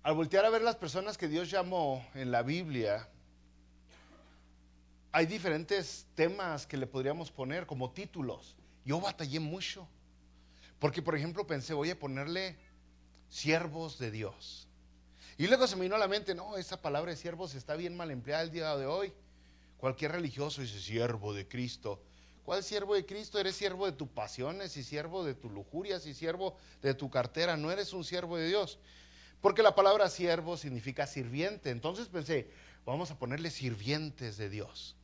Al voltear a ver las personas que Dios llamó en la Biblia, hay diferentes temas que le podríamos poner como títulos. Yo batallé mucho, porque por ejemplo pensé, voy a ponerle siervos de Dios. Y luego se me vino a la mente, no, esa palabra de siervos está bien mal empleada el día de hoy. Cualquier religioso dice siervo de Cristo. ¿Cuál siervo de Cristo? Eres siervo de tus pasiones y siervo de tus lujurias y siervo de tu cartera. No eres un siervo de Dios. Porque la palabra siervo significa sirviente. Entonces pensé, vamos a ponerle sirvientes de Dios.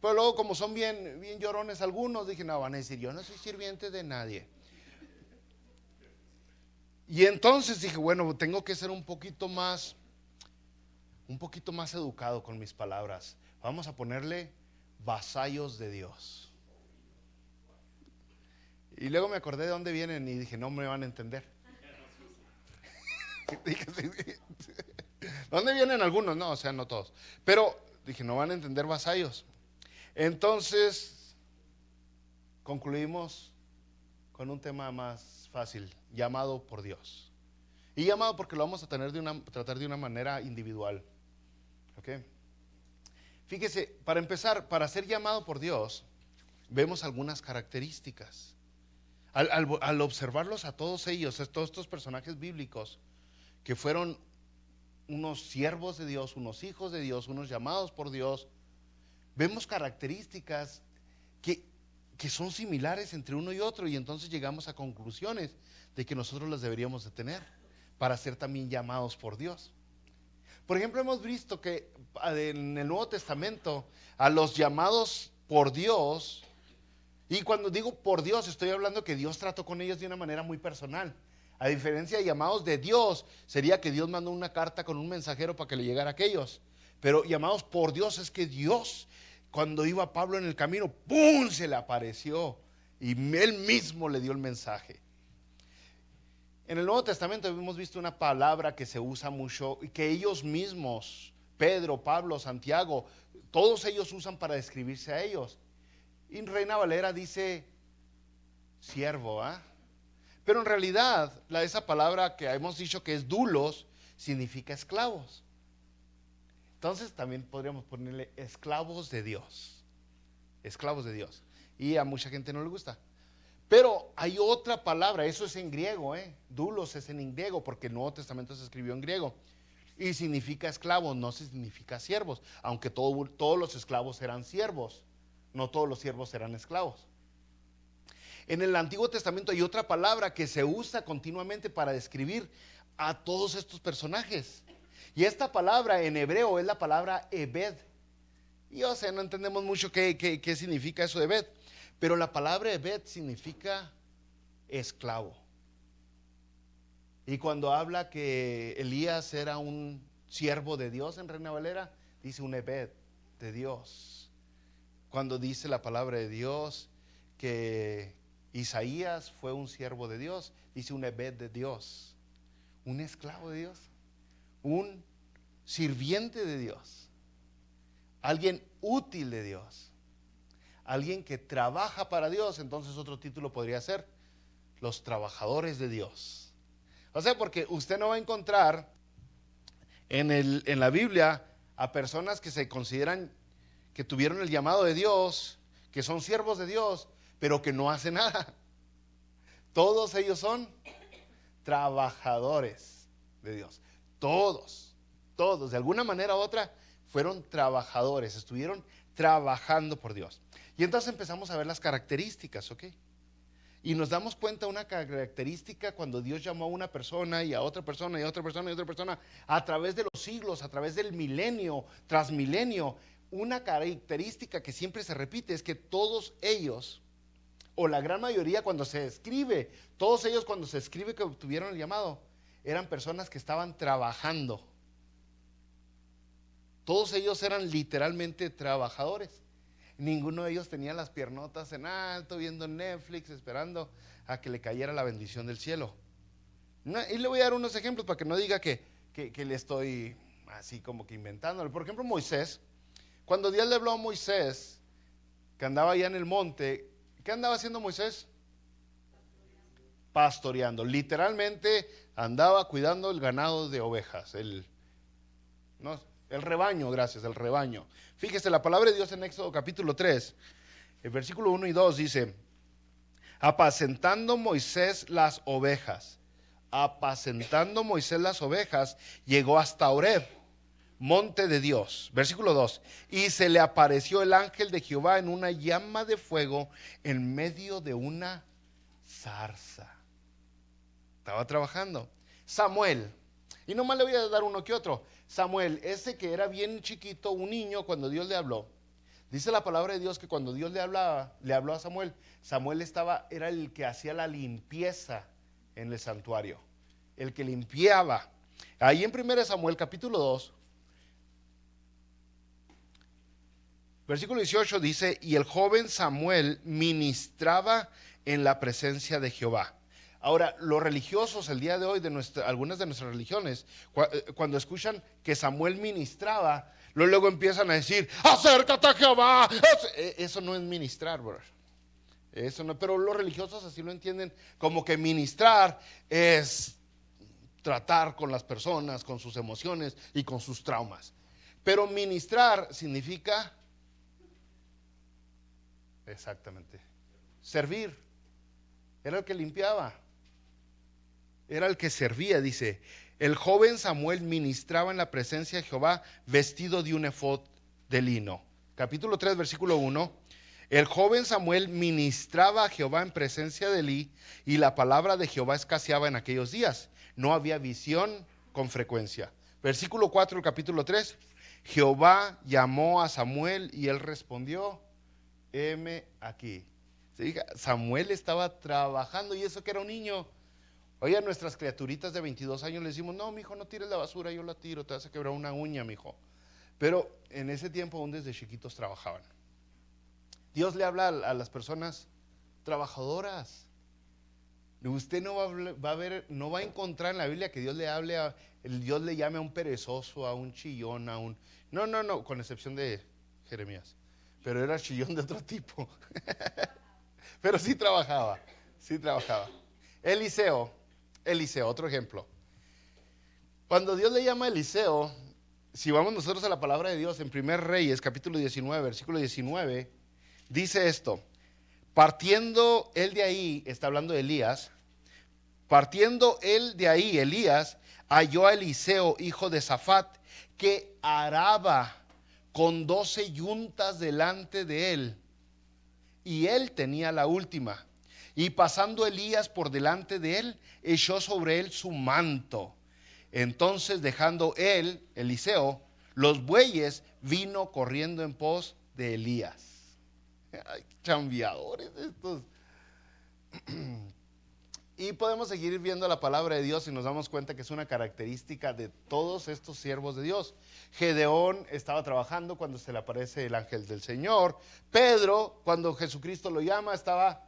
Pero luego, como son bien llorones algunos, dije, no, van a decir, yo no soy sirviente de nadie. Y entonces dije, bueno, tengo que ser un poquito más educado con mis palabras. Vamos a ponerle vasallos de Dios. Y luego me acordé de dónde vienen y dije, no me van a entender. Dije, sí. ¿Dónde vienen algunos? No, o sea, no todos. Pero dije, no van a entender vasallos. Entonces, concluimos con un tema más fácil, llamado por Dios. Y llamado porque lo vamos a tratar de una manera individual. ¿Ok? Fíjese, para empezar, para ser llamado por Dios, vemos algunas características. Al observarlos a todos ellos, a todos estos personajes bíblicos, que fueron unos siervos de Dios, unos hijos de Dios, unos llamados por Dios, vemos características que son similares entre uno y otro, y entonces llegamos a conclusiones de que nosotros las deberíamos de tener para ser también llamados por Dios. Por ejemplo, hemos visto que en el Nuevo Testamento a los llamados por Dios, y cuando digo por Dios estoy hablando que Dios trató con ellos de una manera muy personal. A diferencia de llamados de Dios, sería que Dios mandó una carta con un mensajero para que le llegara a aquellos. Pero llamados por Dios es que Dios, cuando iba Pablo en el camino, ¡pum!, se le apareció y él mismo le dio el mensaje. En el Nuevo Testamento hemos visto una palabra que se usa mucho y que ellos mismos, Pedro, Pablo, Santiago, todos ellos usan para describirse a ellos. Y Reina Valera dice siervo, ¿ah? Pero en realidad, esa palabra que hemos dicho que es dulos, significa esclavos. Entonces también podríamos ponerle esclavos de Dios. Esclavos de Dios. Y a mucha gente no le gusta. Pero hay otra palabra, eso es en griego, Dulos es en griego, porque el Nuevo Testamento se escribió en griego. Y significa esclavos, no significa siervos. Aunque todos los esclavos eran siervos. No todos los siervos eran esclavos. En el Antiguo Testamento hay otra palabra que se usa continuamente para describir a todos estos personajes. Y esta palabra en hebreo es la palabra Ebed. Y o sea, no entendemos mucho qué significa eso de Ebed. Pero la palabra Ebed significa esclavo. Y cuando habla que Elías era un siervo de Dios en Reina Valera, dice un Ebed de Dios. Cuando dice la palabra de Dios que Isaías fue un siervo de Dios, dice un Ebed de Dios, un esclavo de Dios, un sirviente de Dios, alguien útil de Dios, alguien que trabaja para Dios. Entonces otro título podría ser los trabajadores de Dios. O sea, porque usted no va a encontrar en la Biblia a personas que se consideran que tuvieron el llamado de Dios, que son siervos de Dios, pero que no hacen nada. Todos ellos son trabajadores de Dios. Todos, de alguna manera u otra, fueron trabajadores, estuvieron trabajando por Dios. Y entonces empezamos a ver las características, ¿ok? Y nos damos cuenta de una característica cuando Dios llamó a una persona y a otra persona y a otra persona y a otra persona a través de los siglos, a través del milenio, tras milenio. Una característica que siempre se repite es que todos ellos, o la gran mayoría cuando se escribe, todos ellos cuando se escribe que obtuvieron el llamado, eran personas que estaban trabajando. Todos ellos eran literalmente trabajadores. Ninguno de ellos tenía las piernotas en alto, viendo Netflix, esperando a que le cayera la bendición del cielo. Y le voy a dar unos ejemplos para que no diga que le estoy así como que inventándole. Por ejemplo, Moisés. Cuando Dios le habló a Moisés, que andaba allá en el monte, ¿qué andaba haciendo Moisés? pastoreando. Literalmente andaba cuidando el ganado de ovejas, el rebaño, gracias, el rebaño. Fíjese, la palabra de Dios en Éxodo capítulo 3, el versículo 1 y 2 dice: apacentando Moisés las ovejas, llegó hasta Horeb, monte de Dios. Versículo 2: y se le apareció el ángel de Jehová en una llama de fuego en medio de una zarza. Estaba trabajando. Samuel, y nomás le voy a dar uno que otro. Samuel, ese que era bien chiquito, un niño, cuando Dios le habló. Dice la palabra de Dios que cuando Dios le habló a Samuel, Samuel era el que hacía la limpieza en el santuario, el que limpiaba. Ahí en 1 Samuel capítulo 2, versículo 18 dice: y el joven Samuel ministraba en la presencia de Jehová. Ahora, los religiosos el día de hoy, algunas de nuestras religiones, cuando escuchan que Samuel ministraba, luego empiezan a decir: acércate a Jehová. Eso no es ministrar, brother. Eso no, pero los religiosos así lo entienden, como que ministrar es tratar con las personas, con sus emociones y con sus traumas. Pero ministrar significa, exactamente, servir. Era el que limpiaba, era el que servía. Dice: el joven Samuel ministraba en la presencia de Jehová vestido de un efod de lino. Capítulo 3, versículo 1. El joven Samuel ministraba a Jehová en presencia de Elí, y la palabra de Jehová escaseaba en aquellos días. No había visión con frecuencia. Versículo 4 del capítulo 3. Jehová llamó a Samuel y él respondió: heme aquí. Samuel estaba trabajando, y eso que era un niño. Oye, a nuestras criaturitas de 22 años le decimos: no, mijo, no tires la basura, yo la tiro, te vas a quebrar una uña, mijo. Pero en ese tiempo aún desde chiquitos trabajaban. Dios le habla a las personas trabajadoras. Usted no va a ver, no va a encontrar en la Biblia que Dios le hable Dios le llame a un perezoso, a un chillón, no, con excepción de Jeremías. Pero era chillón de otro tipo. Pero sí trabajaba. Eliseo, otro ejemplo. Cuando Dios le llama a Eliseo, si vamos nosotros a la palabra de Dios en 1 Reyes, capítulo 19, versículo 19, dice esto: partiendo él de ahí, está hablando de Elías, partiendo él de ahí, Elías, halló a Eliseo, hijo de Safat, que araba con 12 yuntas delante de él, y él tenía la última. Y pasando Elías por delante de él, echó sobre él su manto. Entonces, dejando él, Eliseo, los bueyes, vino corriendo en pos de Elías. Ay, chambeadores estos. Y podemos seguir viendo la palabra de Dios y nos damos cuenta que es una característica de todos estos siervos de Dios. Gedeón estaba trabajando cuando se le aparece el ángel del Señor. Pedro, cuando Jesucristo lo llama, estaba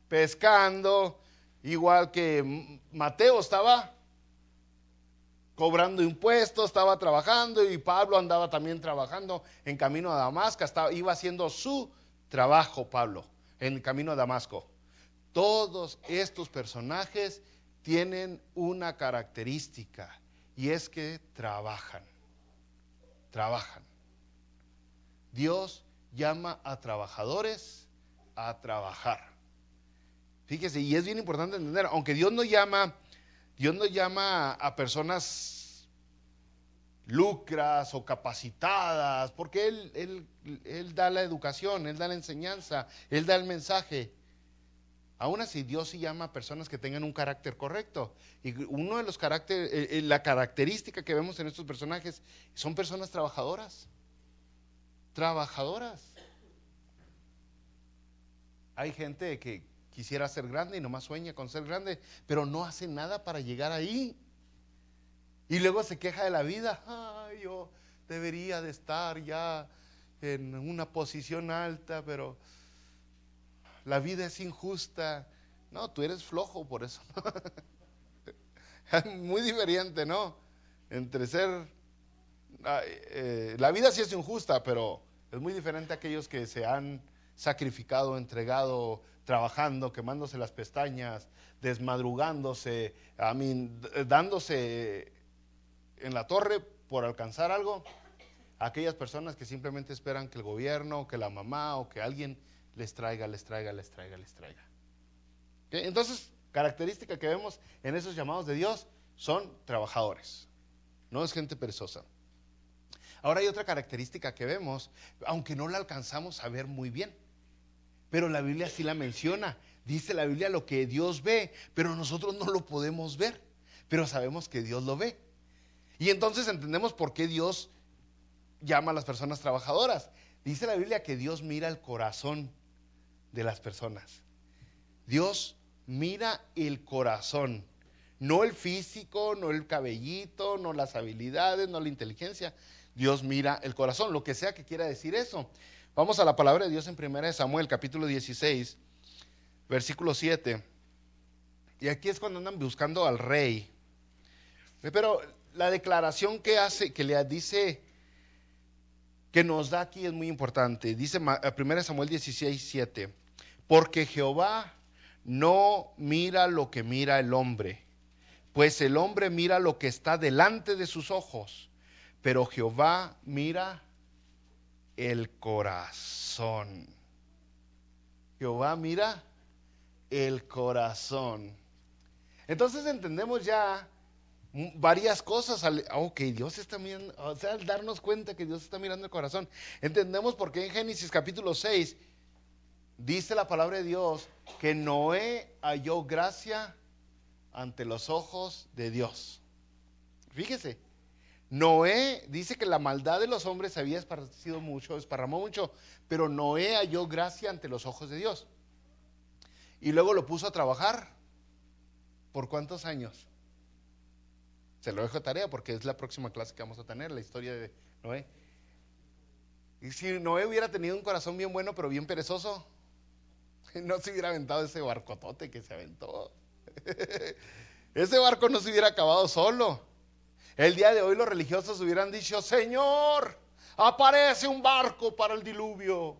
pescando. Igual que Mateo estaba cobrando impuestos, estaba trabajando, y Pablo andaba también trabajando en camino a Damasco, iba haciendo su trabajo Pablo en camino a Damasco. Todos estos personajes tienen una característica, y es que trabajan. Dios llama a trabajadores a trabajar. Fíjese, y es bien importante entender, aunque Dios no llama a personas lucras o capacitadas, porque Él da la educación, Él da la enseñanza, Él da el mensaje. Aún así, Dios sí llama a personas que tengan un carácter correcto. Y uno de los la característica que vemos en estos personajes son personas trabajadoras. Hay gente que quisiera ser grande y nomás sueña con ser grande, pero no hace nada para llegar ahí. Y luego se queja de la vida. Ay, yo debería de estar ya en una posición alta, pero la vida es injusta. No, tú eres flojo por eso. Muy diferente, ¿no? Entre ser... la vida sí es injusta, pero es muy diferente a aquellos que se han sacrificado, entregado, trabajando, quemándose las pestañas, desmadrugándose, dándose en la torre por alcanzar algo. Aquellas personas que simplemente esperan que el gobierno, que la mamá o que alguien les traiga. ¿Okay? Entonces, característica que vemos en esos llamados de Dios son trabajadores, no es gente perezosa. Ahora hay otra característica que vemos, aunque no la alcanzamos a ver muy bien, pero la Biblia sí la menciona. Dice la Biblia lo que Dios ve, pero nosotros no lo podemos ver, pero sabemos que Dios lo ve. Y entonces entendemos por qué Dios llama a las personas trabajadoras. Dice la Biblia que Dios mira el corazón de las personas. Dios mira el corazón, no el físico, no el cabellito, no las habilidades, no la inteligencia. Dios mira el corazón, lo que sea que quiera decir eso. Vamos a la palabra de Dios en 1 Samuel, capítulo 16, versículo 7. Y aquí es cuando andan buscando al rey. Pero la declaración que hace, que le dice, que nos da aquí es muy importante. Dice 1 Samuel 16, 7. Porque Jehová no mira lo que mira el hombre, pues el hombre mira lo que está delante de sus ojos, pero Jehová mira el corazón. Jehová mira el corazón. Entonces entendemos ya varias cosas. Ok, Dios está mirando, o sea, al darnos cuenta que Dios está mirando el corazón, entendemos por qué en Génesis capítulo 6 dice la palabra de Dios que Noé halló gracia ante los ojos de Dios. Fíjese, Noé dice que la maldad de los hombres había desparramó mucho, pero Noé halló gracia ante los ojos de Dios. Y luego lo puso a trabajar. ¿Por cuántos años? Se lo dejo de tarea porque es la próxima clase que vamos a tener, la historia de Noé. Y si Noé hubiera tenido un corazón bien bueno, pero bien perezoso, no se hubiera aventado ese barcotote que se aventó. Ese barco no se hubiera acabado solo. El día de hoy los religiosos hubieran dicho: Señor, aparece un barco para el diluvio.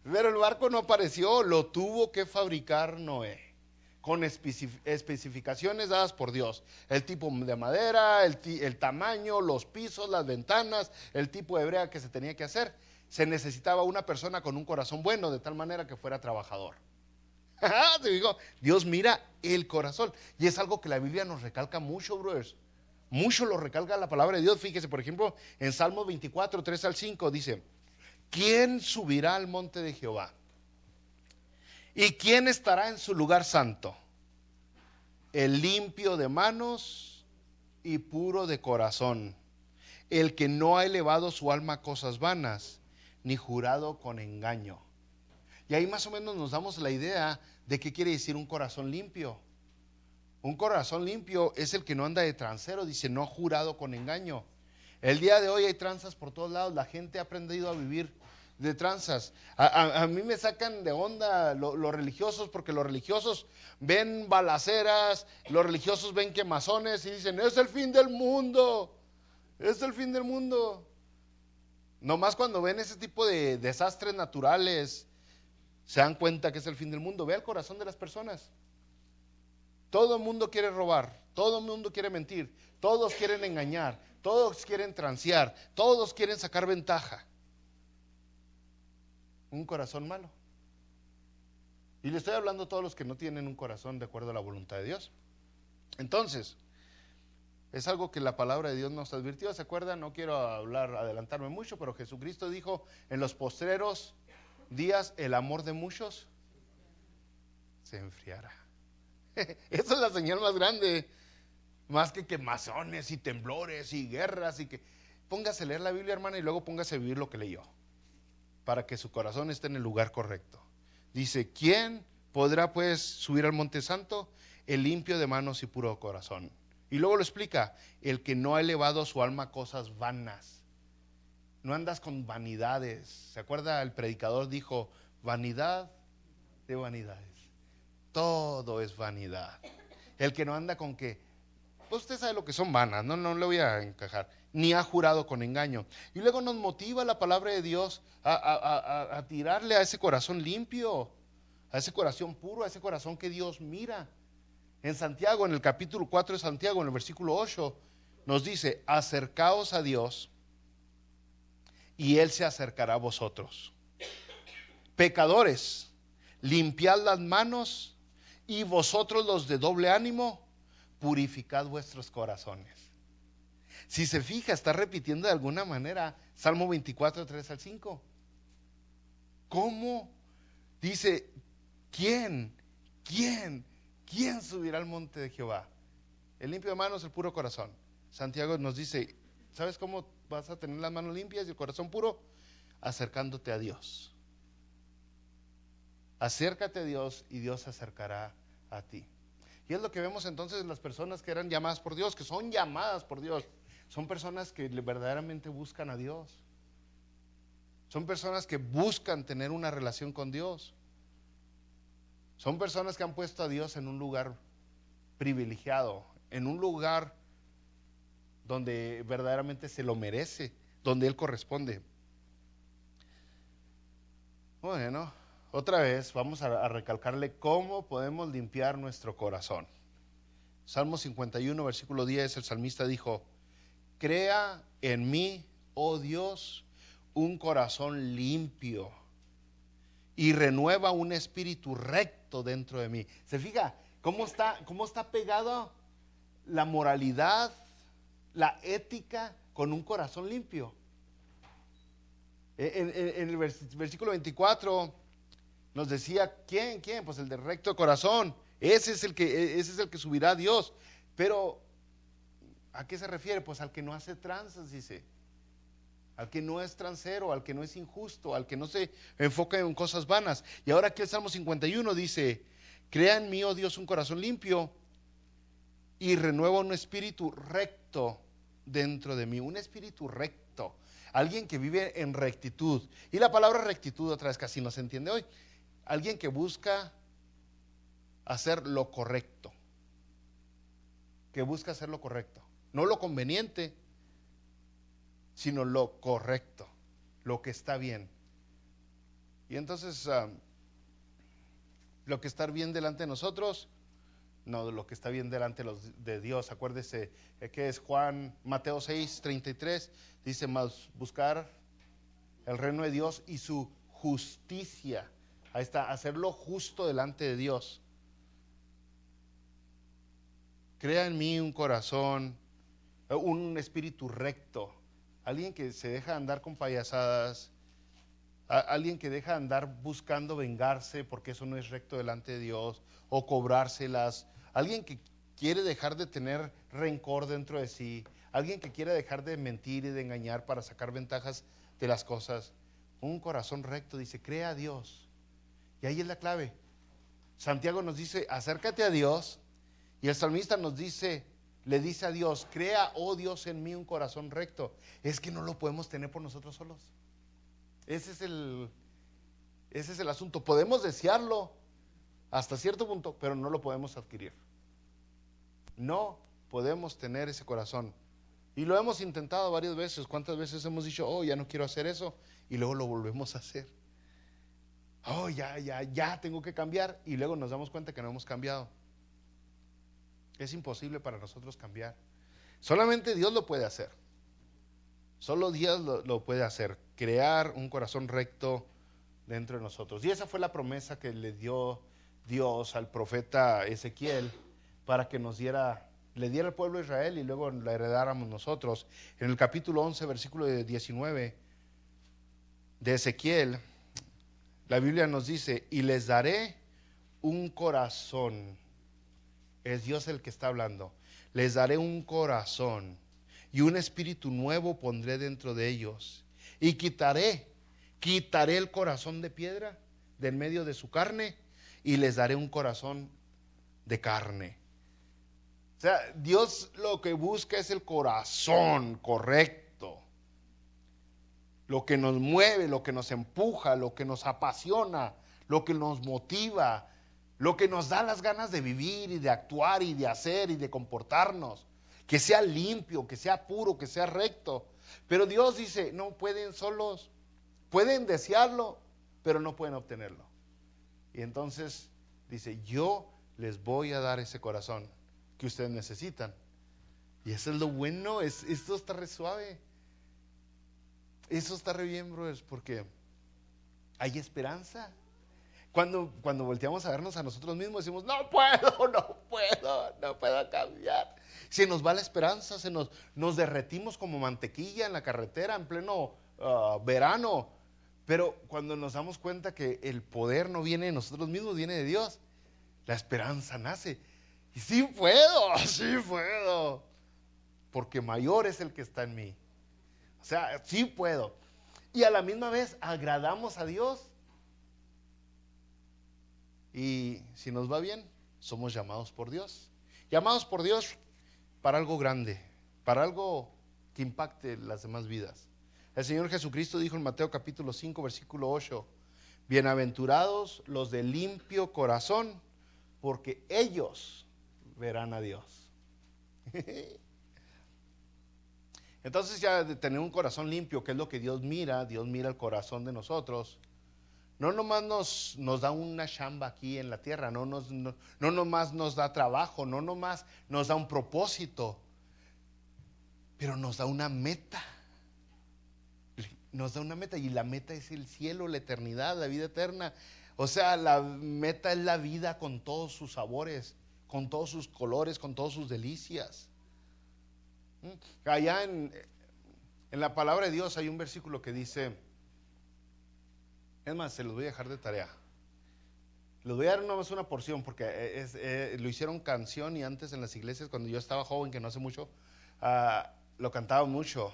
Pero el barco no apareció, lo tuvo que fabricar Noé, con especificaciones dadas por Dios. El tipo de madera, el tamaño, los pisos, las ventanas, el tipo de brea que se tenía que hacer. Se necesitaba una persona con un corazón bueno, de tal manera que fuera trabajador. Te digo, Dios mira el corazón. Y es algo que la Biblia nos recalca mucho, brothers. Mucho lo recalca la palabra de Dios. Fíjese, por ejemplo, en Salmos 24, 3 al 5 dice: ¿quién subirá al monte de Jehová? ¿Y quién estará en su lugar santo? El limpio de manos y puro de corazón, el que no ha elevado su alma a cosas vanas, ni jurado con engaño. Y ahí más o menos nos damos la idea de qué quiere decir un corazón limpio. Un corazón limpio es el que no anda de transero, dice, no jurado con engaño. El día de hoy hay tranzas por todos lados, la gente ha aprendido a vivir de tranzas. A mí me sacan de onda los religiosos, porque los religiosos ven balaceras, los religiosos ven quemazones y dicen: es el fin del mundo, es el fin del mundo. Nomás cuando ven ese tipo de desastres naturales se dan cuenta que es el fin del mundo. Ve el corazón de las personas. Todo el mundo quiere robar, todo el mundo quiere mentir, todos quieren engañar, todos quieren transear, todos quieren sacar ventaja. Un corazón malo. Y le estoy hablando a todos los que no tienen un corazón de acuerdo a la voluntad de Dios. Entonces, es algo que la palabra de Dios nos advirtió. ¿Se acuerdan? No quiero adelantarme mucho, pero Jesucristo dijo: en los postreros días el amor de muchos se enfriará. Esa es la señal más grande, más que quemazones y temblores y guerras y que... Póngase a leer la Biblia, hermana, y luego póngase a vivir lo que leyó, para que su corazón esté en el lugar correcto. Dice: ¿quién podrá pues subir al monte santo? El limpio de manos y puro corazón. Y luego lo explica: el que no ha elevado su alma a cosas vanas. No andas con vanidades. ¿Se acuerda? El predicador dijo: vanidad de vanidades. Todo es vanidad. El que no anda con que pues usted sabe lo que son vanas, no le voy a encajar, ni ha jurado con engaño. Y luego nos motiva la palabra de Dios a tirarle a ese corazón limpio, a ese corazón puro, a ese corazón que Dios mira. En Santiago, en el capítulo 4 de Santiago, en el versículo 8, nos dice, acercaos a Dios y Él se acercará a vosotros. Pecadores, limpiad las manos, y vosotros los de doble ánimo, purificad vuestros corazones. Si se fija, está repitiendo de alguna manera Salmo 24, 3 al 5. ¿Cómo? Dice, ¿quién subirá al monte de Jehová? El limpio de manos, el puro corazón. Santiago nos dice, ¿sabes cómo vas a tener las manos limpias y el corazón puro? Acercándote a Dios. Acércate a Dios y Dios se acercará a ti. Y es lo que vemos entonces en las personas que eran llamadas por Dios, que son llamadas por Dios. Son personas que verdaderamente buscan a Dios. Son personas que buscan tener una relación con Dios. Son personas que han puesto a Dios en un lugar privilegiado, en un lugar donde verdaderamente se lo merece, donde Él corresponde. Bueno, otra vez vamos a recalcarle cómo podemos limpiar nuestro corazón. Salmo 51, versículo 10, el salmista dijo, crea en mí, oh Dios, un corazón limpio y renueva un espíritu recto dentro de mí. ¿Se fija cómo está pegado la moralidad, la ética con un corazón limpio? En el versículo 24 nos decía, ¿quién? Pues el de recto corazón. Ese es el que subirá a Dios. Pero, ¿a qué se refiere? Pues al que no hace tranzas, dice. Al que no es transero, al que no es injusto, al que no se enfoca en cosas vanas. Y ahora aquí el Salmo 51 dice, crea en mí, oh Dios, un corazón limpio y renueva un espíritu recto dentro de mí. Un espíritu recto. Alguien que vive en rectitud. Y la palabra rectitud otra vez casi no se entiende hoy. Alguien que busca hacer lo correcto. Que busca hacer lo correcto. No lo conveniente, sino lo correcto. Lo que está bien. Y entonces, lo que está bien delante de nosotros, no lo que está bien delante de Dios. Acuérdese que es Mateo 6, 33. Dice, más buscar el reino de Dios y su justicia. Ahí está, hacerlo justo delante de Dios. Crea en mí un corazón, un espíritu recto. Alguien que se deja andar con payasadas. Alguien que deja de andar buscando vengarse porque eso no es recto delante de Dios. O cobrárselas. Alguien que quiere dejar de tener rencor dentro de sí. Alguien que quiere dejar de mentir y de engañar para sacar ventajas de las cosas. Un corazón recto, dice, crea a Dios. Y ahí es la clave. Santiago nos dice, acércate a Dios. Y el salmista nos dice, le dice a Dios, crea, oh Dios, en mí un corazón recto. Es que no lo podemos tener por nosotros solos. Ese es el asunto. Podemos desearlo hasta cierto punto, pero no lo podemos adquirir. No podemos tener ese corazón. Y lo hemos intentado varias veces. ¿Cuántas veces hemos dicho, oh, ya no quiero hacer eso? Y luego lo volvemos a hacer. Oh, ya tengo que cambiar. Y luego nos damos cuenta que no hemos cambiado. Es imposible para nosotros cambiar. Solamente Dios lo puede hacer. Solo Dios lo puede hacer. Crear un corazón recto dentro de nosotros. Y esa fue la promesa que le dio Dios al profeta Ezequiel para que le diera al pueblo de Israel y luego la heredáramos nosotros. En el capítulo 11, versículo 19 de Ezequiel, la Biblia nos dice, y les daré un corazón. Es Dios el que está hablando. Les daré un corazón y un espíritu nuevo pondré dentro de ellos. Y quitaré el corazón de piedra de en medio de su carne y les daré un corazón de carne. O sea, Dios lo que busca es el corazón correcto. Lo que nos mueve, lo que nos empuja, lo que nos apasiona, lo que nos motiva, lo que nos da las ganas de vivir y de actuar y de hacer y de comportarnos. que sea limpio, que sea puro, que sea recto. Pero Dios dice, no pueden solos, pueden desearlo, pero no pueden obtenerlo. Y entonces dice, yo les voy a dar ese corazón que ustedes necesitan. Y eso es lo bueno, esto está re suave. Eso está re bien, brothers, porque hay esperanza. Cuando volteamos a vernos a nosotros mismos, decimos, no puedo cambiar. Se nos va la esperanza, nos derretimos como mantequilla en la carretera en pleno verano. Pero cuando nos damos cuenta que el poder no viene de nosotros mismos, viene de Dios, la esperanza nace. Y sí puedo, porque mayor es el que está en mí. O sea, sí puedo. Y a la misma vez agradamos a Dios. Y si nos va bien, somos llamados por Dios. Llamados por Dios para algo grande, para algo que impacte las demás vidas. El Señor Jesucristo dijo en Mateo capítulo 5, versículo 8, bienaventurados los de limpio corazón, porque ellos verán a Dios. Entonces ya de tener un corazón limpio, que es lo que Dios mira el corazón de nosotros. No nomás nos da una chamba aquí en la tierra, no nomás nos da trabajo, no nomás nos da un propósito, pero nos da una meta. Nos da una meta y la meta es el cielo, la eternidad, la vida eterna. O sea, la meta es la vida con todos sus sabores, con todos sus colores, con todas sus delicias. Allá en la palabra de Dios hay un versículo que dice, es más, se los voy a dejar de tarea. Les voy a dar nomás una porción porque lo hicieron canción y antes en las iglesias cuando yo estaba joven, que no hace mucho, lo cantaba mucho.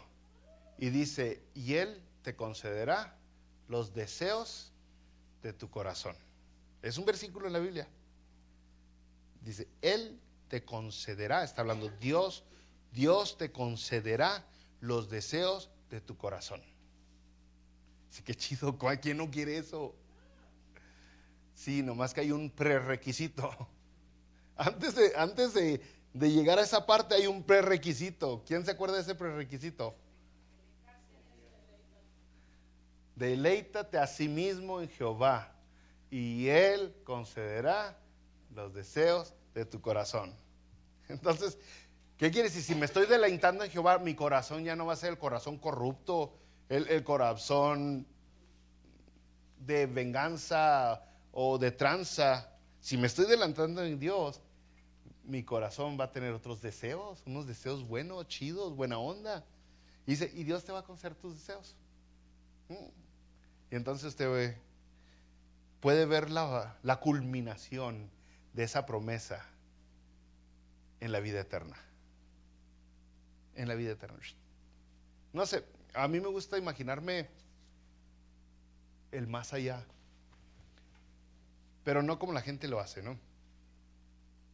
Y dice, y Él te concederá los deseos de tu corazón. Es un versículo en la Biblia. Dice, Él te concederá, está hablando Dios te concederá los deseos de tu corazón. Así que chido, ¿quién no quiere eso? Sí, nomás que hay un prerequisito. Antes de llegar a esa parte hay un prerequisito. ¿Quién se acuerda de ese prerequisito? Deleítate a sí mismo en Jehová y Él concederá los deseos de tu corazón. Entonces, ¿qué quiere decir? Si me estoy deleitando en Jehová, mi corazón ya no va a ser el corazón corrupto, el corazón de venganza o de tranza. Si me estoy deleitando en Dios, mi corazón va a tener otros deseos, unos deseos buenos, chidos, buena onda. Y dice, y Dios te va a conceder tus deseos. Y entonces usted puede ver la culminación de esa promesa en la vida eterna. En la vida eterna. No sé, a mí me gusta imaginarme el más allá, pero no como la gente lo hace, ¿no?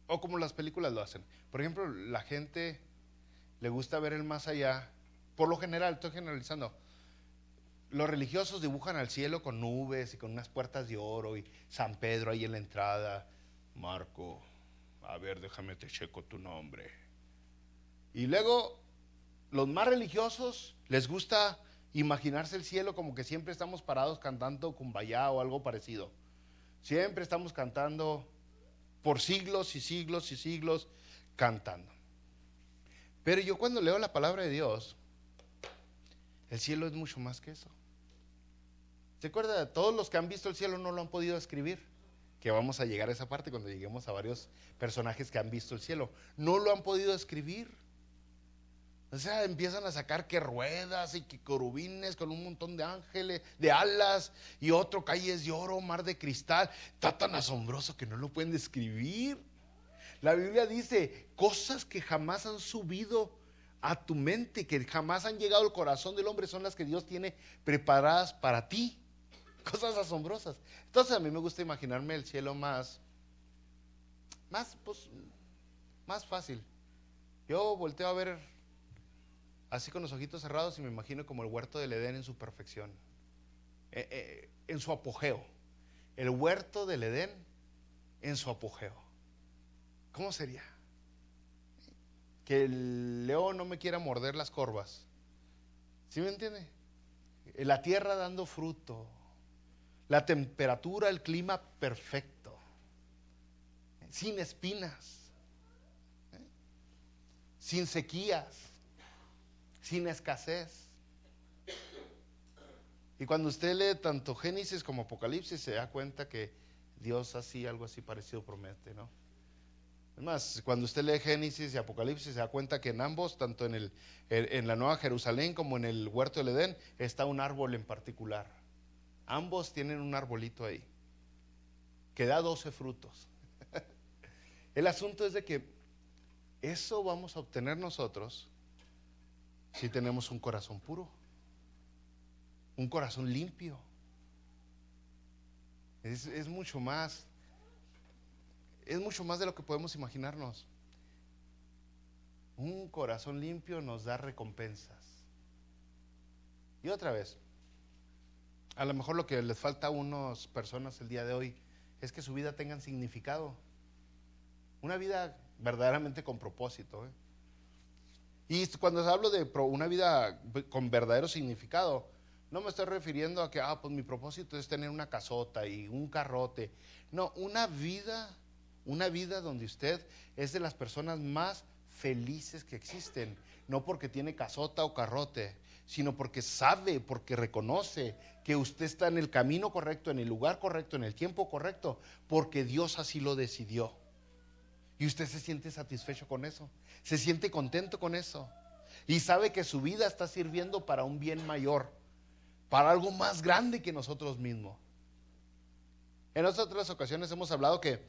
O como las películas lo hacen. Por ejemplo, la gente le gusta ver el más allá. Por lo general, estoy generalizando. Los religiosos dibujan al cielo con nubes y con unas puertas de oro y San Pedro ahí en la entrada. Marco, a ver, déjame te checo tu nombre. Y luego, los más religiosos les gusta imaginarse el cielo como que siempre estamos parados cantando Kumbaya o algo parecido. Siempre estamos cantando por siglos y siglos y siglos cantando. Pero yo cuando leo la palabra de Dios, el cielo es mucho más que eso. ¿Se acuerda? Todos los que han visto el cielo no lo han podido escribir. Que vamos a llegar a esa parte cuando lleguemos a varios personajes que han visto el cielo. No lo han podido escribir. O sea, empiezan a sacar que ruedas y que querubines con un montón de ángeles, de alas, y otro calles de oro, mar de cristal. Está tan asombroso que no lo pueden describir. La Biblia dice cosas que jamás han subido a tu mente, que jamás han llegado al corazón del hombre, son las que Dios tiene preparadas para ti. Cosas asombrosas. Entonces a mí me gusta imaginarme el cielo más fácil. Yo volteo a ver así con los ojitos cerrados y me imagino como el huerto del Edén en su perfección, en su apogeo. El huerto del Edén en su apogeo. ¿Cómo sería? que el león no me quiera morder las corvas. ¿Sí me entiende? La tierra dando fruto, la temperatura, el clima perfecto, sin espinas, sin sequías, sin escasez. Y cuando usted lee tanto Génesis como Apocalipsis, se da cuenta que Dios así, algo así parecido promete, ¿no? Es más, cuando usted lee Génesis y Apocalipsis, se da cuenta que en ambos, tanto en la Nueva Jerusalén como en el huerto del Edén, está un árbol en particular. Ambos tienen un arbolito ahí, que da 12 frutos. El asunto es de que eso vamos a obtener nosotros si tenemos un corazón puro, un corazón limpio. Es mucho más. Es mucho más de lo que podemos imaginarnos. Un corazón limpio nos da recompensas. Y otra vez, a lo mejor lo que les falta a unas personas el día de hoy es que su vida tenga significado. Una vida verdaderamente con propósito. Y cuando hablo de una vida con verdadero significado, no me estoy refiriendo a que, pues mi propósito es tener una casota y un carrote. No, una vida donde usted es de las personas más felices que existen. No porque tiene casota o carrote, sino porque sabe, porque reconoce que usted está en el camino correcto, en el lugar correcto, en el tiempo correcto, porque Dios así lo decidió. Y usted se siente satisfecho con eso, se siente contento con eso. Y sabe que su vida está sirviendo para un bien mayor, para algo más grande que nosotros mismos. En otras ocasiones hemos hablado que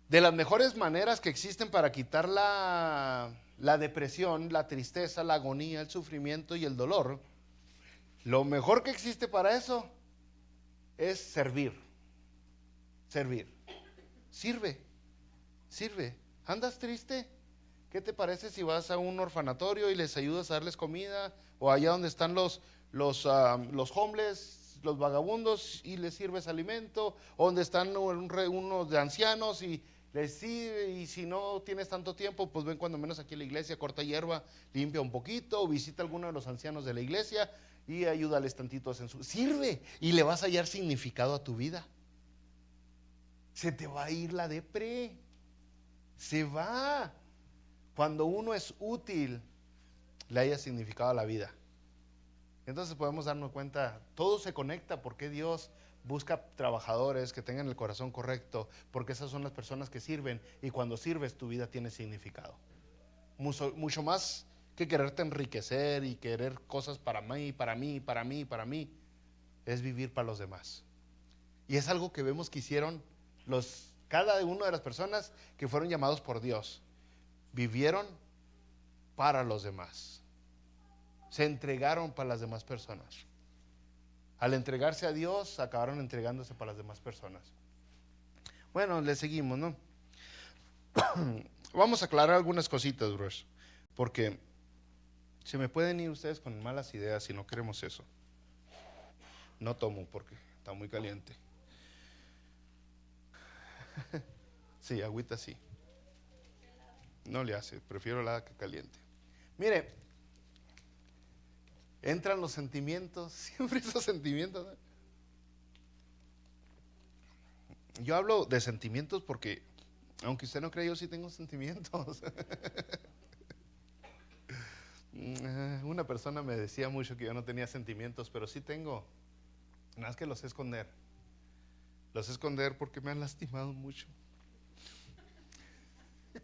de las mejores maneras que existen para quitar la depresión, la tristeza, la agonía, el sufrimiento y el dolor, lo mejor que existe para eso es servir. Servir. Sirve. ¿Andas triste? ¿Qué te parece si vas a un orfanatorio y les ayudas a darles comida? O allá donde están los homeless, los vagabundos, y les sirves alimento. O donde están unos de ancianos y les sirve. Y si no tienes tanto tiempo, pues ven cuando menos aquí a la iglesia, corta hierba, limpia un poquito, o visita a alguno de los ancianos de la iglesia y ayúdales tantitos en su... Sirve y le vas a hallar significado a tu vida. Se te va a ir la depre. Se va. Cuando uno es útil, le haya significado a la vida. Entonces podemos darnos cuenta, todo se conecta, porque Dios busca trabajadores que tengan el corazón correcto, porque esas son las personas que sirven, y cuando sirves tu vida tiene significado. Mucho más que quererte enriquecer y querer cosas para mí, es vivir para los demás. Y es algo que vemos que hicieron cada una de las personas que fueron llamados por Dios. Vivieron para los demás. Se entregaron para las demás personas. Al entregarse a Dios, acabaron entregándose para las demás personas. Bueno, le seguimos, ¿no? Vamos a aclarar algunas cositas, bros, porque se me pueden ir ustedes con malas ideas si no queremos eso. No tomo porque está muy caliente. Sí, agüita sí. No le hace, prefiero helada que caliente. Mire, entran los sentimientos, siempre esos sentimientos, ¿no? Yo hablo de sentimientos porque, aunque usted no cree, yo sí tengo sentimientos. Una persona me decía mucho que yo no tenía sentimientos, pero sí tengo. Nada más que los sé esconder. Los sé esconder porque me han lastimado mucho.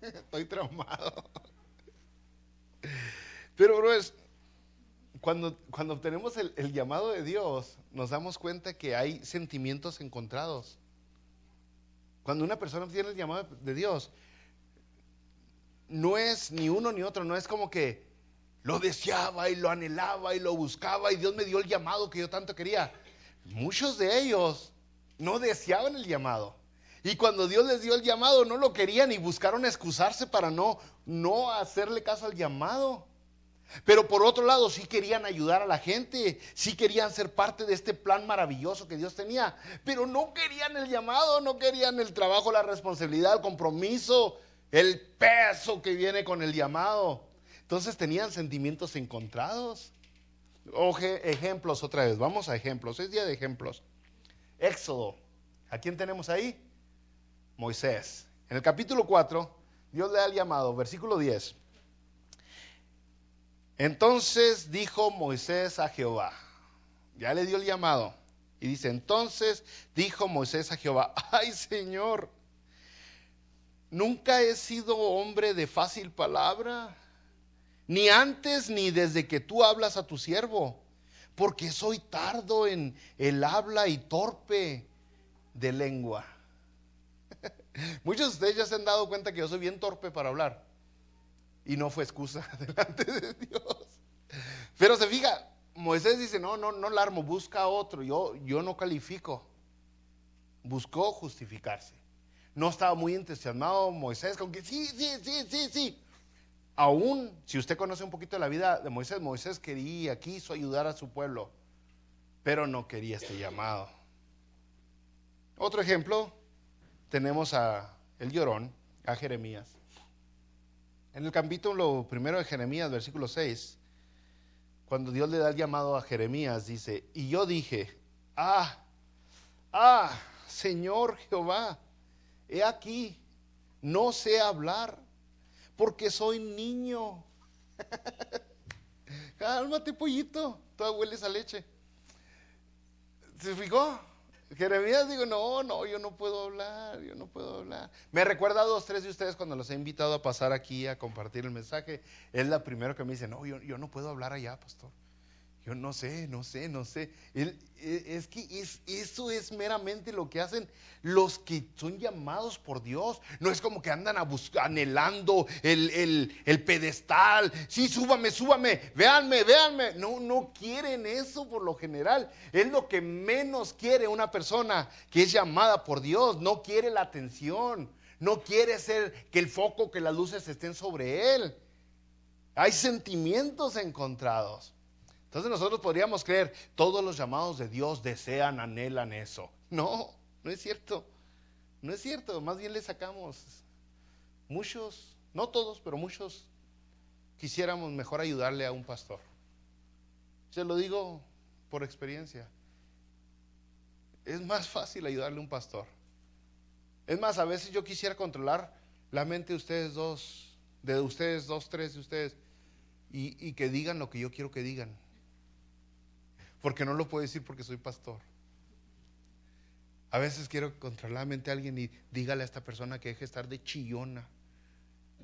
Estoy traumado. Pero, bro, cuando obtenemos el llamado de Dios, nos damos cuenta que hay sentimientos encontrados. Cuando una persona tiene el llamado de Dios, no es ni uno ni otro, no es como que lo deseaba y lo anhelaba y lo buscaba y Dios me dio el llamado que yo tanto quería. Muchos de ellos no deseaban el llamado. Y cuando Dios les dio el llamado, no lo querían y buscaron excusarse para no hacerle caso al llamado. Pero por otro lado, sí querían ayudar a la gente, sí querían ser parte de este plan maravilloso que Dios tenía, pero no querían el llamado, no querían el trabajo, la responsabilidad, el compromiso. el peso que viene con el llamado. Entonces tenían sentimientos encontrados. Ejemplos otra vez, vamos a ejemplos, es día de ejemplos. Éxodo, ¿a quién tenemos ahí? Moisés. En el capítulo 4, Dios le da el llamado, versículo 10. Entonces dijo Moisés a Jehová, ya le dio el llamado, y dice, entonces dijo Moisés a Jehová, ay Señor, nunca he sido hombre de fácil palabra, ni antes ni desde que tú hablas a tu siervo, porque soy tardo en el habla y torpe de lengua. Muchos de ustedes ya se han dado cuenta que yo soy bien torpe para hablar. Y no fue excusa delante de Dios. Pero se fija, Moisés dice, no la armo, busca otro. Yo no califico. Buscó justificarse. No estaba muy entusiasmado Moisés con que sí. Aún, si usted conoce un poquito de la vida de Moisés, Moisés quiso ayudar a su pueblo, pero no quería este llamado. Otro ejemplo, tenemos a el llorón, a Jeremías. En el capítulo 1 de Jeremías, versículo 6, cuando Dios le da el llamado a Jeremías, dice, y yo dije, Señor Jehová, he aquí, no sé hablar, porque soy niño. Cálmate, pollito, toda hueles a leche. ¿Se fijó? Jeremías digo, yo no puedo hablar. Me recuerda a 2, 3 de ustedes cuando los he invitado a pasar aquí a compartir el mensaje. Es la primera que me dice, yo no puedo hablar allá, pastor. Yo no sé. Es que eso es meramente lo que hacen los que son llamados por Dios. No es como que andan anhelando el pedestal. Sí, súbame, véanme. No quieren eso por lo general. Es lo que menos quiere una persona que es llamada por Dios. No quiere la atención. No quiere ser que el foco, que las luces estén sobre él. Hay sentimientos encontrados. Entonces nosotros podríamos creer, todos los llamados de Dios desean, anhelan eso. No es cierto. Más bien le sacamos. Muchos, no todos, pero muchos quisiéramos mejor ayudarle a un pastor. Se lo digo por experiencia. Es más fácil ayudarle a un pastor. Es más, a veces yo quisiera controlar la mente de ustedes dos, tres de ustedes, y que digan lo que yo quiero que digan. Porque no lo puedo decir porque soy pastor. A veces quiero controlar la mente a alguien y dígale a esta persona que deje de estar de chillona,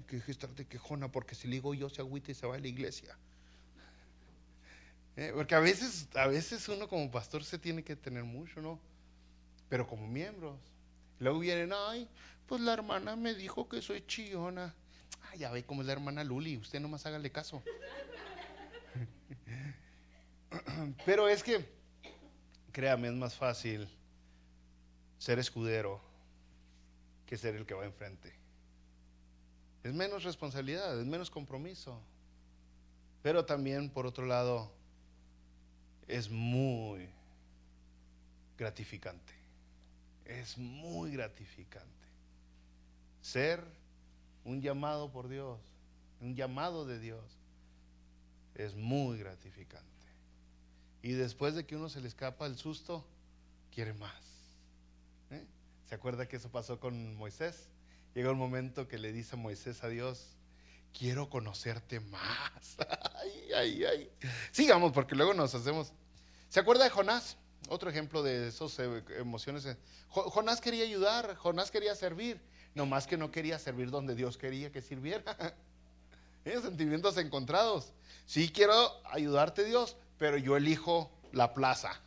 que deje de estar de quejona, porque si le digo yo se agüita y se va a la iglesia. Porque a veces uno como pastor se tiene que tener mucho, ¿no? Pero como miembros. Luego vienen, pues la hermana me dijo que soy chillona. Ya ve cómo es la hermana Luli, usted nomás hágale caso. Pero es que, créame, es más fácil ser escudero que ser el que va enfrente. Es menos responsabilidad, es menos compromiso. Pero también, por otro lado, es muy gratificante. Es muy gratificante ser un llamado por Dios, un llamado de Dios. Es muy gratificante. Y después de que uno se le escapa el susto, quiere más. ¿Se acuerda que eso pasó con Moisés? Llega un momento que le dice Moisés a Dios, quiero conocerte más. Ay. Sigamos, porque luego nos hacemos. ¿Se acuerda de Jonás? Otro ejemplo de esas emociones. Jonás quería ayudar, Jonás quería servir, nomás que no quería servir donde Dios quería que sirviera. Sentimientos encontrados. Sí quiero ayudarte, Dios, pero yo elijo la plaza.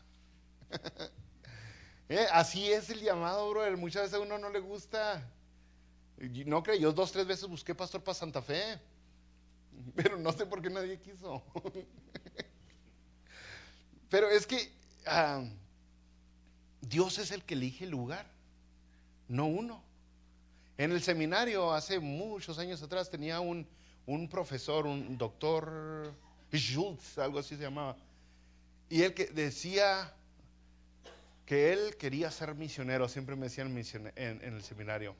Así es el llamado, brother. Muchas veces a uno no le gusta. No creo, yo 2, 3 veces busqué pastor para Santa Fe, pero no sé por qué nadie quiso. Pero es que Dios es el que elige el lugar, no uno. En el seminario hace muchos años atrás tenía un profesor, un doctor Schultz, algo así se llamaba, y él que decía que él quería ser misionero, siempre me decían en el seminario.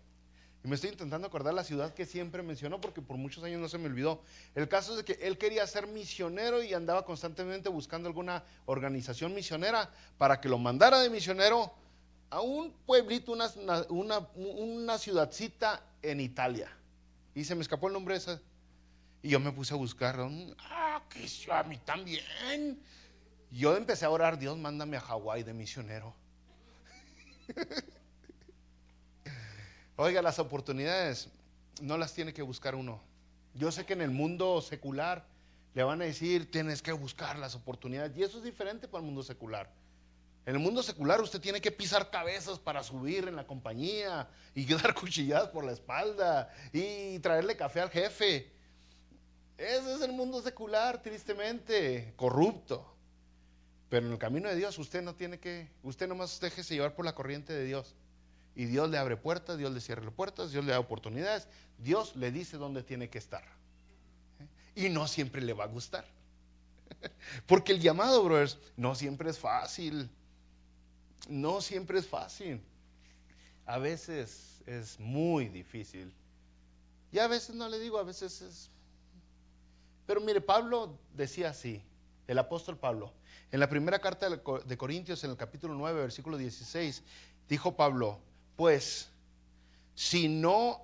Y me estoy intentando acordar la ciudad que siempre mencionó porque por muchos años no se me olvidó. El caso es de que él quería ser misionero y andaba constantemente buscando alguna organización misionera para que lo mandara de misionero a un pueblito, una ciudadcita en Italia. Y se me escapó el nombre de esa. Y yo me puse a buscar. Que sí, a mí también. Yo empecé a orar, Dios, mándame a Hawái de misionero. Oiga, las oportunidades no las tiene que buscar uno. Yo sé que en el mundo secular le van a decir, tienes que buscar las oportunidades. Y eso es diferente para el mundo secular. En el mundo secular usted tiene que pisar cabezas para subir en la compañía y dar cuchilladas por la espalda y traerle café al jefe. Ese es el mundo secular, tristemente, corrupto. Pero en el camino de Dios usted no tiene que, usted nomás déjese llevar por la corriente de Dios. Y Dios le abre puertas, Dios le cierra puertas, Dios le da oportunidades, Dios le dice dónde tiene que estar. Y no siempre le va a gustar. Porque el llamado, brothers, no siempre es fácil. No siempre es fácil. A veces es muy difícil. Y a veces no le digo, a veces es... Pero mire, Pablo decía así, el apóstol Pablo, en la primera carta de Corintios, en el capítulo 9, versículo 16, dijo Pablo, pues si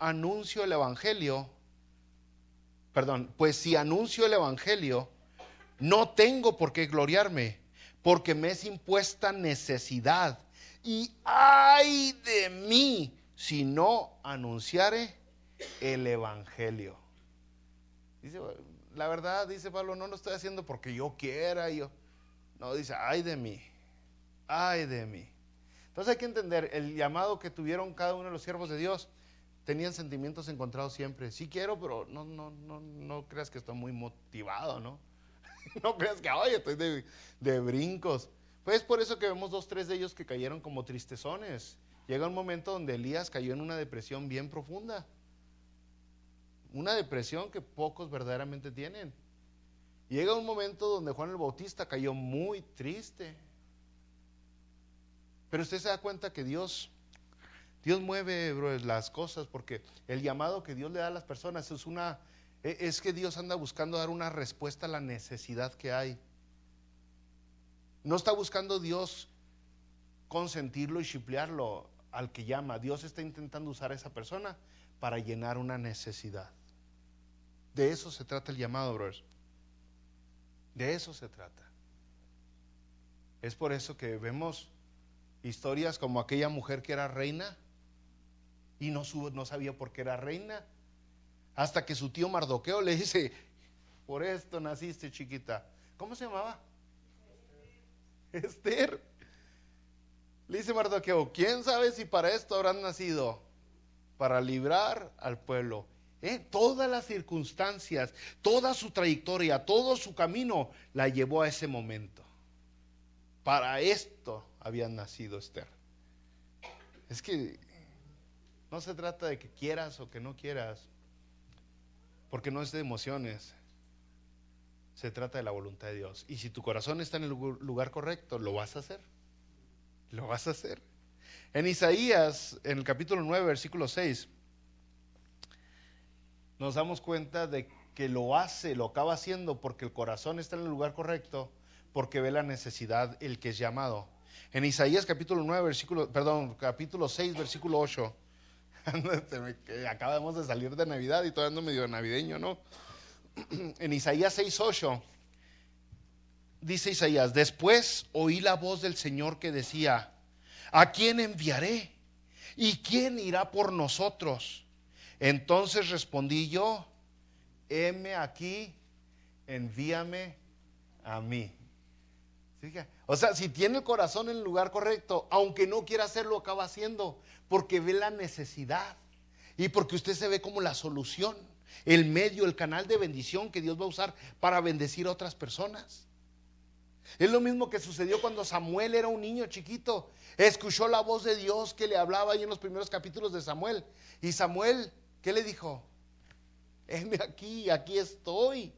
anuncio el evangelio, no tengo por qué gloriarme, porque me es impuesta necesidad. Y ay de mí si no anunciare el evangelio. Dice, la verdad, dice Pablo, no lo estoy haciendo porque yo quiera. No, dice, ay de mí, ay de mí. Entonces hay que entender, el llamado que tuvieron cada uno de los siervos de Dios, tenían sentimientos encontrados siempre. Sí quiero, pero no creas que estoy muy motivado, ¿no? No creas que, oye, estoy de brincos. Pues por eso que vemos 2, 3 de ellos que cayeron como tristezones. Llega un momento donde Elías cayó en una depresión bien profunda. Una depresión que pocos verdaderamente tienen. Llega un momento donde Juan el Bautista cayó muy triste. Pero usted se da cuenta que Dios mueve, bro, las cosas, porque el llamado que Dios le da a las personas es que Dios anda buscando dar una respuesta a la necesidad que hay. No está buscando Dios consentirlo y chiplearlo al que llama. Dios está intentando usar a esa persona para llenar una necesidad. De eso se trata el llamado, brothers. De eso se trata. Es por eso que vemos historias como aquella mujer que era reina y no sabía por qué era reina, hasta que su tío Mardoqueo le dice, por esto naciste, chiquita. ¿Cómo se llamaba? Esther. Le dice Mardoqueo, ¿quién sabe si para esto habrán nacido? Para librar al pueblo. Todas las circunstancias, toda su trayectoria, todo su camino la llevó a ese momento. Para esto había nacido Esther. Es que no se trata de que quieras o que no quieras, porque no es de emociones. Se trata de la voluntad de Dios. Y si tu corazón está en el lugar correcto, lo vas a hacer. Lo vas a hacer. En Isaías, en el capítulo 9, versículo 6, nos damos cuenta de que lo acaba haciendo porque el corazón está en el lugar correcto, porque ve la necesidad el que es llamado. En Isaías capítulo 6, versículo 8, acabamos de salir de Navidad y todavía ando medio navideño, ¿no? En Isaías 6:8 dice Isaías, después oí la voz del Señor que decía, ¿a quién enviaré? ¿Y quién irá por nosotros? Entonces respondí yo, heme aquí, envíame a mí. ¿Sí? O sea, si tiene el corazón en el lugar correcto, aunque no quiera hacerlo, acaba haciendo, porque ve la necesidad y porque usted se ve como la solución, el medio, el canal de bendición que Dios va a usar para bendecir a otras personas. Es lo mismo que sucedió cuando Samuel era un niño chiquito. Escuchó la voz de Dios que le hablaba ahí en los primeros capítulos de Samuel. Y Samuel, ¿qué le dijo? Heme aquí, aquí estoy.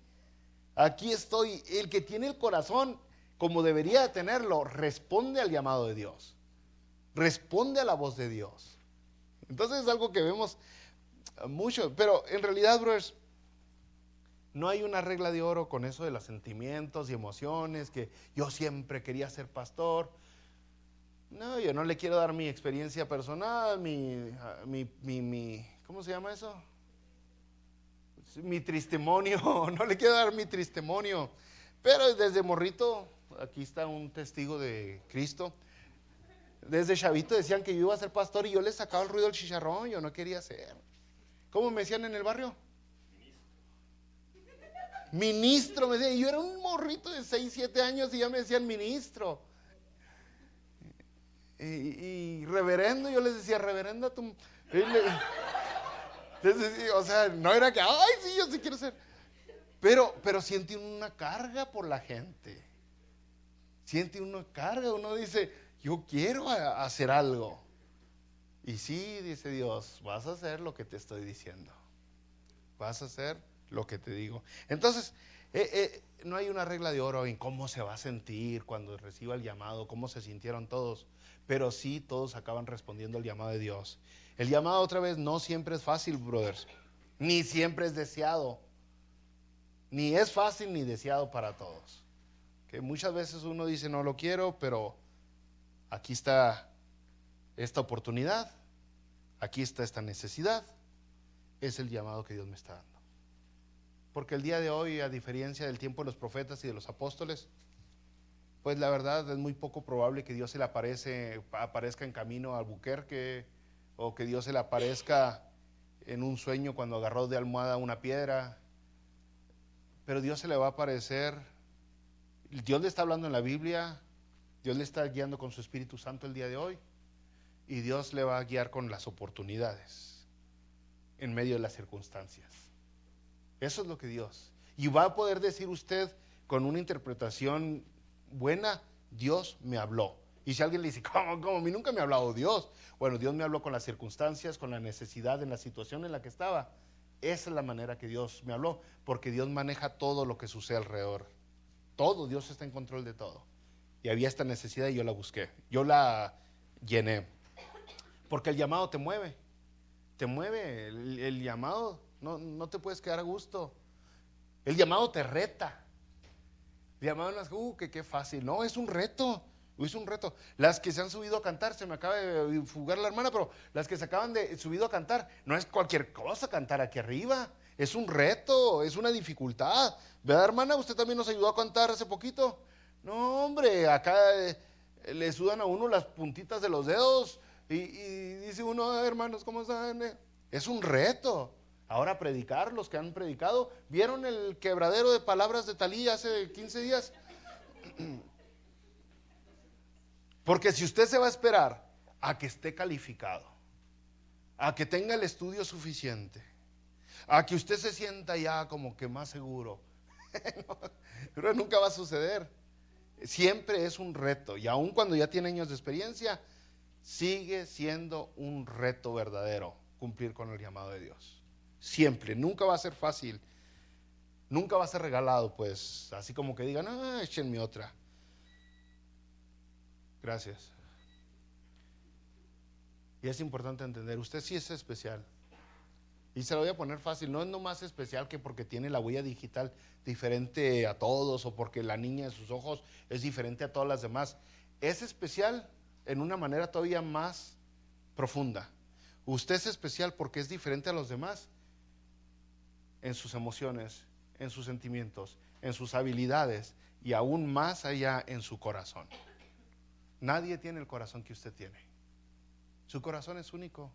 Aquí estoy. El que tiene el corazón como debería de tenerlo, responde al llamado de Dios. Responde a la voz de Dios. Entonces es algo que vemos Mucho, pero en realidad, brothers, no hay una regla de oro con eso de los sentimientos y emociones, que yo siempre quería ser pastor. No, yo no le quiero dar mi experiencia personal, ¿cómo se llama eso? Mi testimonio, no le quiero dar mi testimonio. Pero desde morrito, aquí está un testigo de Cristo. Desde chavito decían que yo iba a ser pastor y yo les sacaba el ruido del chicharrón, yo no quería ser. ¿Cómo me decían en el barrio? Ministro, me decían. Y yo era un morrito de 6, 7 años y ya me decían ministro. Y reverendo, yo les decía, reverenda tu... o sea, no era que, ay, sí, yo sí quiero ser. Pero siente una carga por la gente. Siente una carga, uno dice, yo quiero hacer algo. Y sí, dice Dios, vas a hacer lo que te estoy diciendo. Vas a hacer lo que te digo. Entonces, no hay una regla de oro en cómo se va a sentir cuando reciba el llamado, cómo se sintieron todos, pero sí todos acaban respondiendo al llamado de Dios. El llamado, otra vez, no siempre es fácil, brothers, ni siempre es deseado, ni es fácil ni deseado para todos. Que muchas veces uno dice, no lo quiero, pero aquí está esta oportunidad, aquí está esta necesidad, es el llamado que Dios me está dando. Porque el día de hoy, a diferencia del tiempo de los profetas y de los apóstoles, pues la verdad es muy poco probable que Dios se le aparezca en camino a Albuquerque, o que Dios se le aparezca en un sueño cuando agarró de almohada una piedra. Pero Dios se le va a aparecer, Dios le está hablando en la Biblia, Dios le está guiando con su Espíritu Santo el día de hoy, y Dios le va a guiar con las oportunidades en medio de las circunstancias. Eso es lo que Dios. Y va a poder decir usted con una interpretación buena, Dios me habló. Y si alguien le dice, ¿cómo? A mí nunca me ha hablado Dios. Bueno, Dios me habló con las circunstancias, con la necesidad, en la situación en la que estaba. Esa es la manera que Dios me habló, porque Dios maneja todo lo que sucede alrededor. Todo, Dios está en control de todo. Y había esta necesidad y yo la busqué. Yo la llené. Porque el llamado te mueve. Te mueve. El llamado, no te puedes quedar a gusto. El llamado te reta. El llamado no es, que qué fácil. No, es un reto. Es un reto. Las que se han subido a cantar, se me acaba de fugar la hermana, pero las que se acaban de subido a cantar, no es cualquier cosa cantar aquí arriba. Es un reto, es una dificultad. ¿Verdad, hermana? Usted también nos ayudó a cantar hace poquito. No, hombre, acá le sudan a uno las puntitas de los dedos y dice uno, hermanos, ¿cómo están? Es un reto. Ahora predicar, los que han predicado, ¿vieron el quebradero de palabras de Talí hace 15 días? Porque si usted se va a esperar a que esté calificado, a que tenga el estudio suficiente, a que usted se sienta ya como que más seguro, pero nunca va a suceder. Siempre es un reto, y aun cuando ya tiene años de experiencia, sigue siendo un reto verdadero cumplir con el llamado de Dios. Siempre, nunca va a ser fácil, nunca va a ser regalado, pues, así como que digan, échenme otra. Gracias. Y es importante entender, usted sí es especial. Y se lo voy a poner fácil, no es nomás especial que porque tiene la huella digital diferente a todos o porque la niña de sus ojos es diferente a todas las demás. Es especial en una manera todavía más profunda. Usted es especial porque es diferente a los demás en sus emociones, en sus sentimientos, en sus habilidades y aún más allá en su corazón. Nadie tiene el corazón que usted tiene. Su corazón es único.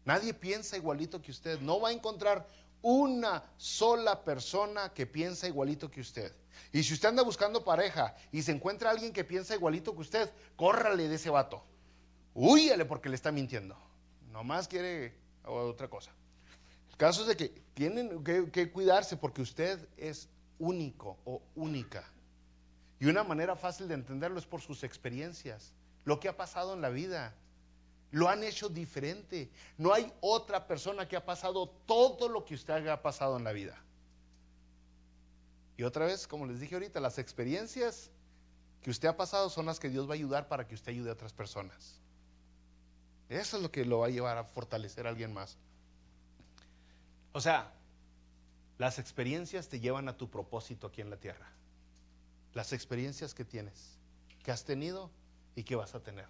Nadie piensa igualito que usted. No va a encontrar una sola persona que piensa igualito que usted. Y si usted anda buscando pareja y se encuentra alguien que piensa igualito que usted, córrale de ese vato. Húyale porque le está mintiendo. Nomás quiere otra cosa. El caso es de que tienen que cuidarse porque usted es único o única. Y una manera fácil de entenderlo es por sus experiencias, lo que ha pasado en la vida. Lo han hecho diferente. No hay otra persona que ha pasado todo lo que usted ha pasado en la vida. Y otra vez, como les dije ahorita, las experiencias que usted ha pasado son las que Dios va a ayudar para que usted ayude a otras personas. Eso es lo que lo va a llevar a fortalecer a alguien más. O sea, las experiencias te llevan a tu propósito aquí en la tierra. Las experiencias que tienes, que has tenido y que vas a tener.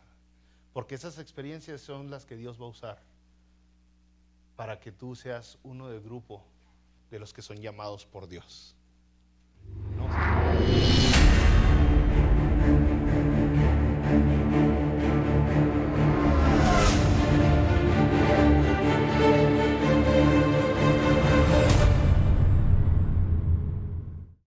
Porque esas experiencias son las que Dios va a usar para que tú seas uno del grupo de los que son llamados por Dios.